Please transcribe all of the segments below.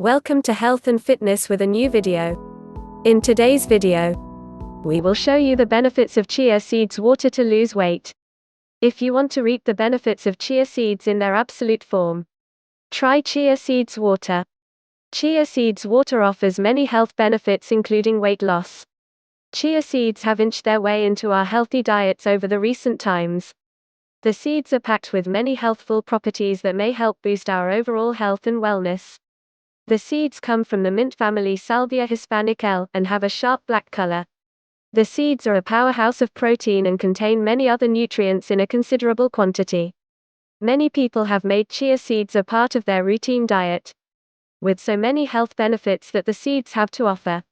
Welcome to Health and Fitness with a new video. In today's video, we will show you the benefits of chia seeds water to lose weight. If you want to reap the benefits of chia seeds in their absolute form, try chia seeds water. Chia seeds water offers many health benefits including weight loss. Chia seeds have inched their way into our healthy diets over the recent times. The seeds are packed with many healthful properties that may help boost our overall health and wellness. The seeds come from the mint family Salvia hispanic L and have a sharp black color. The seeds are a powerhouse of protein and contain many other nutrients in a considerable quantity. Many people have made chia seeds a part of their routine diet. With so many health benefits that the seeds have to offer,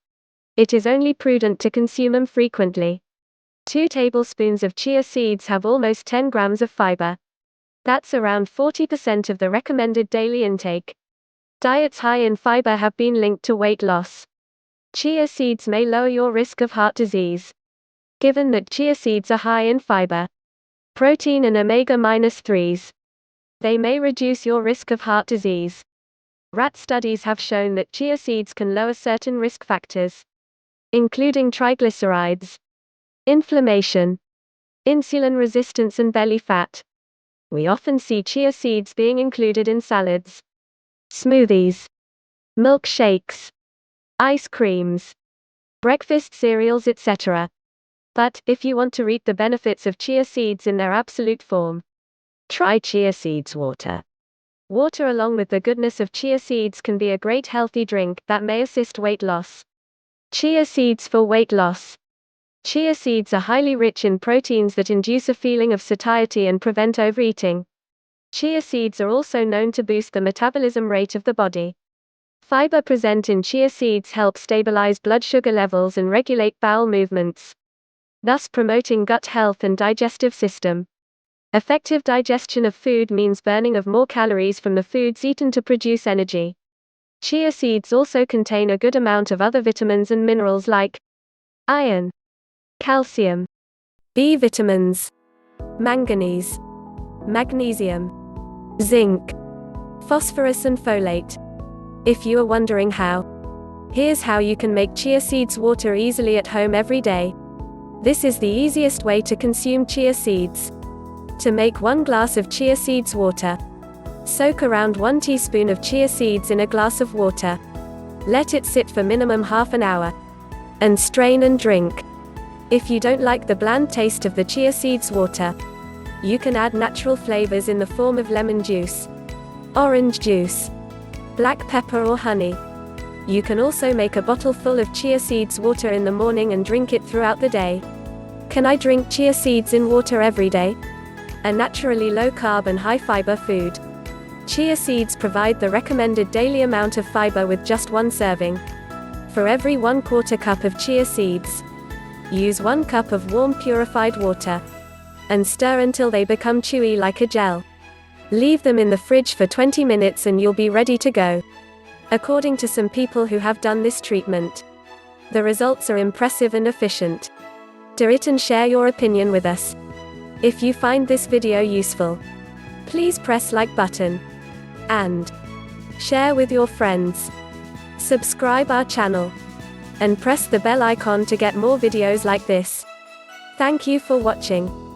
it is only prudent to consume them frequently. 2 tablespoons of chia seeds have almost 10 grams of fiber. That's around 40% of the recommended daily intake. Diets high in fiber have been linked to weight loss. Chia seeds may lower your risk of heart disease. Given that chia seeds are high in fiber, protein and omega-3s, they may reduce your risk of heart disease. Rat studies have shown that chia seeds can lower certain risk factors, including triglycerides, inflammation, insulin resistance and belly fat. We often see chia seeds being included in salads, smoothies, milkshakes, ice creams, breakfast cereals, etc. But, if you want to reap the benefits of chia seeds in their absolute form, try chia seeds water. Water along with the goodness of chia seeds can be a great healthy drink that may assist weight loss. Chia seeds for weight loss. Chia seeds are highly rich in proteins that induce a feeling of satiety and prevent overeating. Chia seeds are also known to boost the metabolism rate of the body. Fiber present in chia seeds helps stabilize blood sugar levels and regulate bowel movements, thus promoting gut health and digestive system. Effective digestion of food means burning of more calories from the foods eaten to produce energy. Chia seeds also contain a good amount of other vitamins and minerals like iron, calcium, B vitamins, manganese, magnesium, zinc, phosphorus and folate. If you are wondering how, here's how you can make chia seeds water easily at home every day. This is the easiest way to consume chia seeds. To make 1 glass of chia seeds water, soak around 1 teaspoon of chia seeds in a glass of water. Let it sit for minimum half an hour, and strain and drink. If you don't like the bland taste of the chia seeds water, you can add natural flavors in the form of lemon juice, orange juice, black pepper or honey. You can also make a bottle full of chia seeds water in the morning and drink it throughout the day. Can I drink chia seeds in water every day? A naturally low-carb and high-fiber food. Chia seeds provide the recommended daily amount of fiber with just 1 serving. For every 1/4 cup of chia seeds, use 1 cup of warm purified water, and stir until they become chewy like a gel. Leave them in the fridge for 20 minutes and you'll be ready to go. According to some people who have done this treatment, the results are impressive and efficient. Do it and share your opinion with us. If you find this video useful, please press like button and share with your friends. Subscribe our channel and press the bell icon to get more videos like this. Thank you for watching.